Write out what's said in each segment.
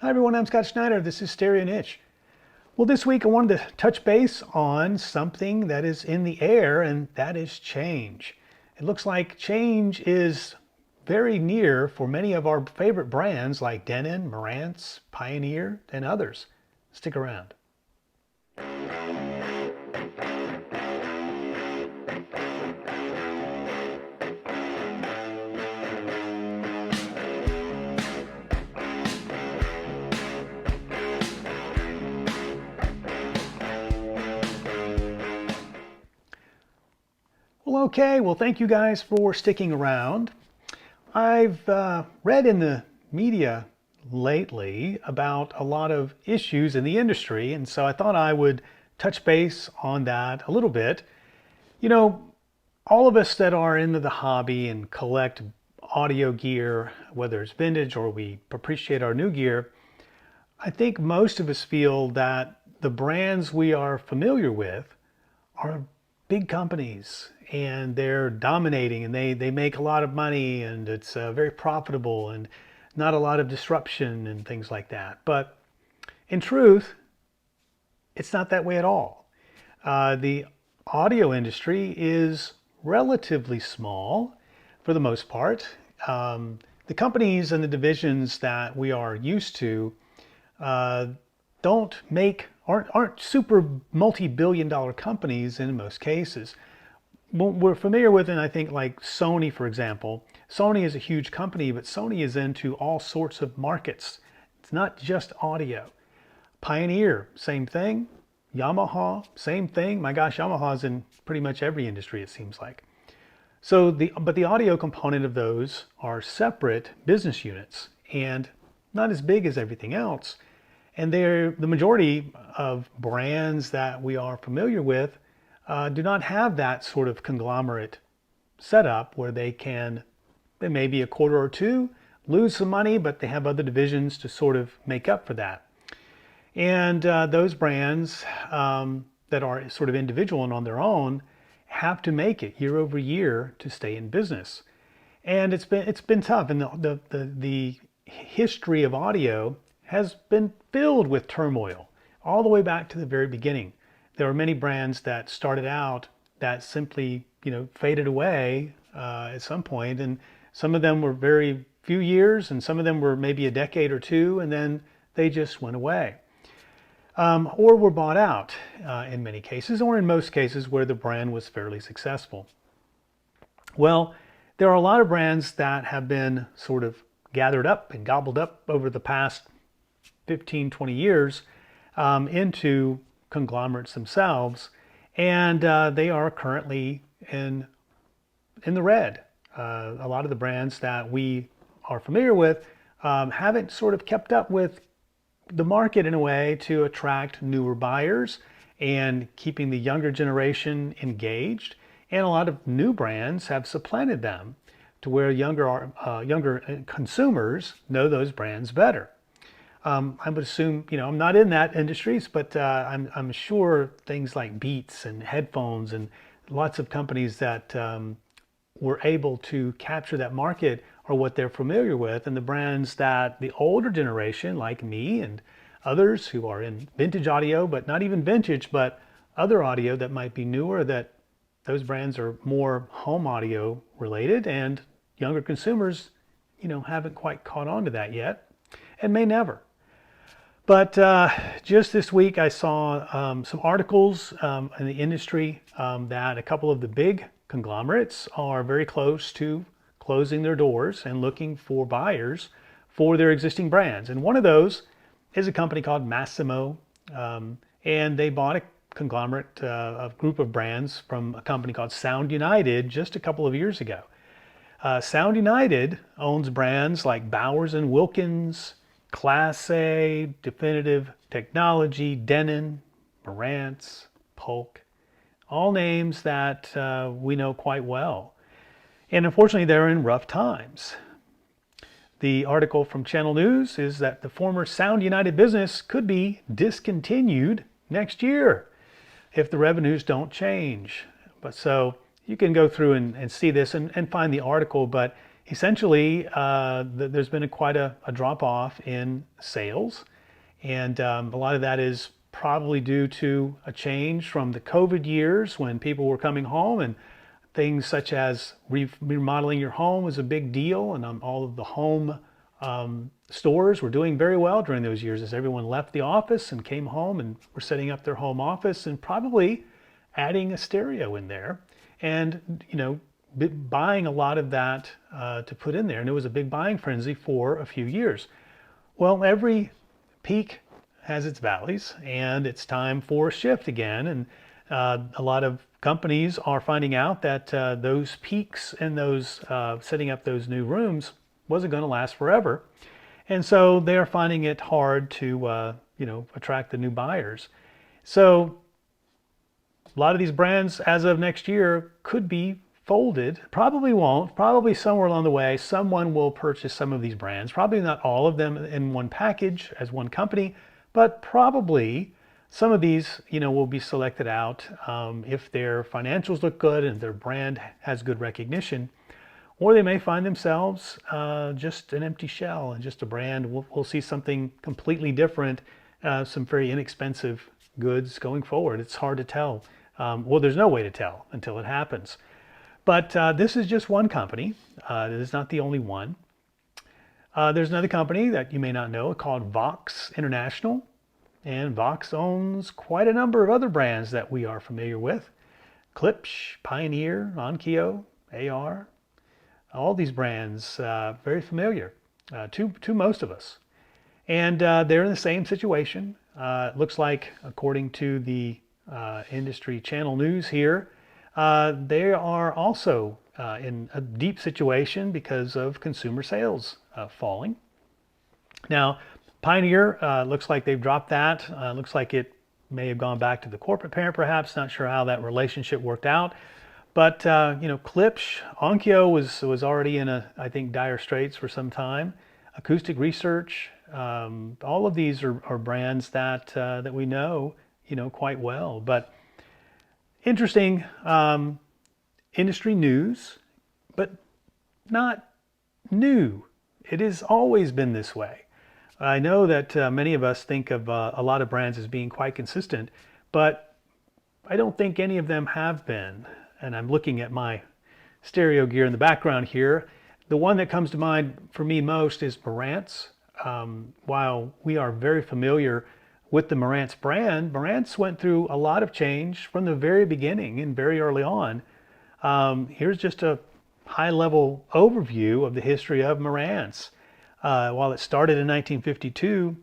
Hi everyone, I'm Scott Schneider. This is Stereo Niche. Well, this week I wanted to touch base on something that is in the air, and that is change. It looks like change is very near for many of our favorite brands like Denon, Marantz, Pioneer, and others. Stick around. Well, okay. Well, thank you guys for sticking around. I've read in the media lately about a lot of issues in the industry, and so I thought I would touch base on that a little bit. You know, all of us that are into the hobby and collect audio gear, whether it's vintage or we appreciate our new gear, I think most of us feel that the brands we are familiar with are big companies and they're dominating and they make a lot of money and it's very profitable and not a lot of disruption and things like that. But in truth, it's not that way at all. The audio industry is relatively small for the most part. The companies and the divisions that we are used to don't make aren't super multi-billion dollar companies in most cases. What we're familiar with, and I think like Sony, for example, Sony is a huge company, but Sony is into all sorts of markets. It's not just audio. Pioneer, same thing. Yamaha, same thing. My gosh, Yamaha's in pretty much every industry, it seems like. But the audio component of those are separate business units and not as big as everything else. And they're the majority of brands that we are familiar with do not have that sort of conglomerate setup where they may be a quarter or two, lose some money, but they have other divisions to sort of make up for that. And those brands that are sort of individual and on their own have to make it year over year to stay in business. And it's been tough. And the history of audio has been filled with turmoil all the way back to the very beginning. There were many brands that started out that simply, faded away at some point, and some of them were very few years, and some of them were maybe a decade or two, and then they just went away, or were bought out in many cases, or in most cases where the brand was fairly successful. Well, there are a lot of brands that have been sort of gathered up and gobbled up over the past 15, 20 years into conglomerates themselves, and they are currently in the red. A lot of the brands that we are familiar with haven't sort of kept up with the market in a way to attract newer buyers and keeping the younger generation engaged. And a lot of new brands have supplanted them to where younger consumers know those brands better. I would assume, I'm not in that industries, but I'm sure things like Beats and headphones and lots of companies that were able to capture that market are what they're familiar with, and the brands that the older generation, like me and others who are in vintage audio, but not even vintage, but other audio that might be newer, that those brands are more home audio related, and younger consumers, haven't quite caught on to that yet, and may never. But just this week, I saw some articles in the industry that a couple of the big conglomerates are very close to closing their doors and looking for buyers for their existing brands. And one of those is a company called Massimo, and they bought a conglomerate, a group of brands from a company called Sound United just a couple of years ago. Sound United owns brands like Bowers and Wilkins, Class A, Definitive Technology, Denon, Morance, Polk, all names that we know quite well. And unfortunately, they're in rough times. The article from Channel News is that the former Sound United business could be discontinued next year if the revenues don't change. But so you can go through and see this and find the article, but essentially, there's been quite a drop off in sales. And a lot of that is probably due to a change from the COVID years when people were coming home, and things such as remodeling your home was a big deal. And all of the home stores were doing very well during those years as everyone left the office and came home and were setting up their home office and probably adding a stereo in there and, buying a lot of that to put in there. And it was a big buying frenzy for a few years. Well, every peak has its valleys, and it's time for a shift again. And a lot of companies are finding out that those peaks and those setting up those new rooms wasn't going to last forever. And so they are finding it hard to, attract the new buyers. So a lot of these brands as of next year could be folded. Probably won't. Probably somewhere along the way, someone will purchase some of these brands. Probably not all of them in one package as one company, but probably some of these, will be selected out if their financials look good and their brand has good recognition. Or they may find themselves just an empty shell and just a brand. We'll see something completely different, some very inexpensive goods going forward. It's hard to tell. Well, there's no way to tell until it happens. But this is just one company. It is not the only one. There's another company that you may not know called Vox International. And Vox owns quite a number of other brands that we are familiar with. Klipsch, Pioneer, Onkyo, AR. All these brands, very familiar to most of us. And they're in the same situation. It looks like, according to the industry channel news here, they are also in a deep situation because of consumer sales falling. Now, Pioneer looks like they've dropped that. Looks like it may have gone back to the corporate parent, perhaps. Not sure how that relationship worked out. But Klipsch, Onkyo was already in I think, dire straits for some time. Acoustic Research, all of these are brands that we know, quite well. But interesting industry news, but not new. It has always been this way. I know that many of us think of a lot of brands as being quite consistent, but I don't think any of them have been. And I'm looking at my stereo gear in the background here. The one that comes to mind for me most is Marantz. While we are very familiar with the Morance brand, Marantz went through a lot of change from the very beginning and very early on. Here's just a high-level overview of the history of Marantz. While it started in 1952,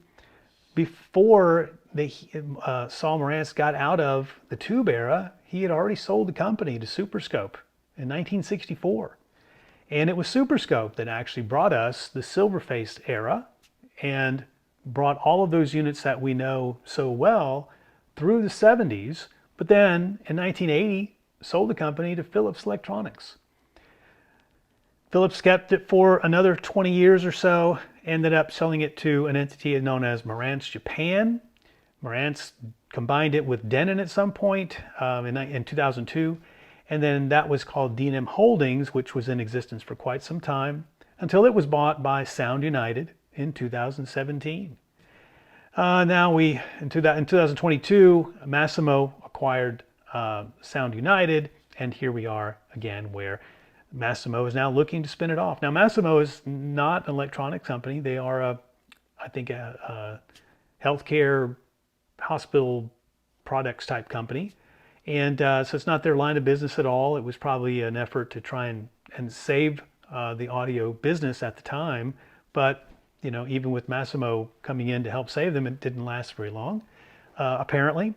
before Saul Marantz got out of the tube era, he had already sold the company to Superscope in 1964. And it was Superscope that actually brought us the silver-faced era and brought all of those units that we know so well through the 70s, but then in 1980 sold the company to Philips Electronics. Philips kept it for another 20 years or so, ended up selling it to an entity known as Marantz Japan. Marantz combined it with Denon at some point in 2002, and then that was called Denon Holdings, which was in existence for quite some time, until it was bought by Sound United in 2017. Now in 2022, Massimo acquired Sound United, and here we are again where Massimo is now looking to spin it off. Now, Massimo is not an electronics company. They are, I think, a healthcare hospital products type company. And so it's not their line of business at all. It was probably an effort to try and save the audio business at the time. But, even with Massimo coming in to help save them, it didn't last very long, apparently.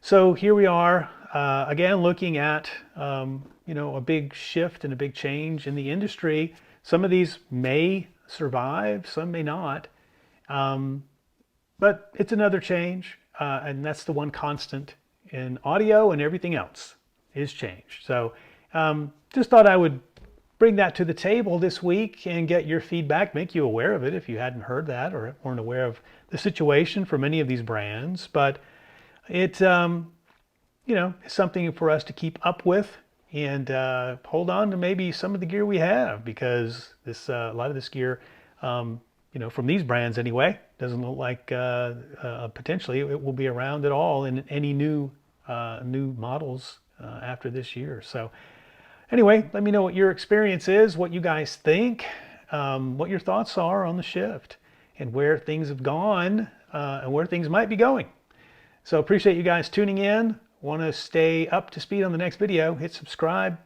So here we are, again, looking at, a big shift and a big change in the industry. Some of these may survive, some may not. But it's another change, and that's the one constant in audio, and everything else is change. So just thought I would bring that to the table this week and get your feedback, make you aware of it if you hadn't heard that or weren't aware of the situation for many of these brands. But it, is something for us to keep up with and hold on to maybe some of the gear we have, because this a lot of this gear, you know, from these brands anyway, doesn't look like potentially it will be around at all in any new models after this year. So anyway, let me know what your experience is, what you guys think, what your thoughts are on the shift, and where things have gone and where things might be going. So appreciate you guys tuning in. Want to stay up to speed on the next video, hit subscribe,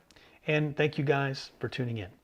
and thank you guys for tuning in.